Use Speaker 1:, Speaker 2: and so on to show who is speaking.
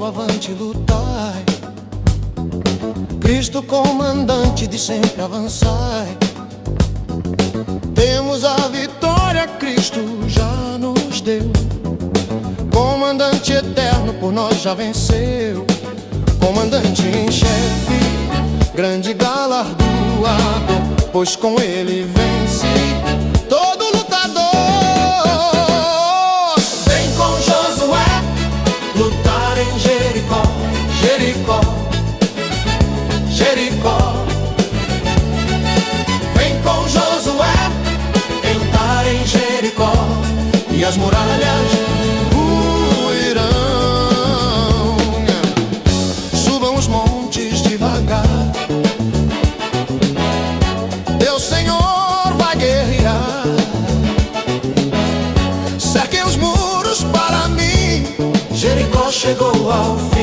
Speaker 1: avante, lutai. Cristo comandante de sempre avançai. Temos a vitória, Cristo já nos deu. Comandante eterno por nós já venceu. Comandante em chefe, grande galardoador, pois com ele vence todo lutador. Vem com Josué lutar em Jericó, Jericó, Jericó. Vem com Josué entrar em Jericó e as muralhas ruirão. Subam os montes devagar, Deus Senhor vai guerrear. Cerquem os muros para mim, Jericó chegou ao fim.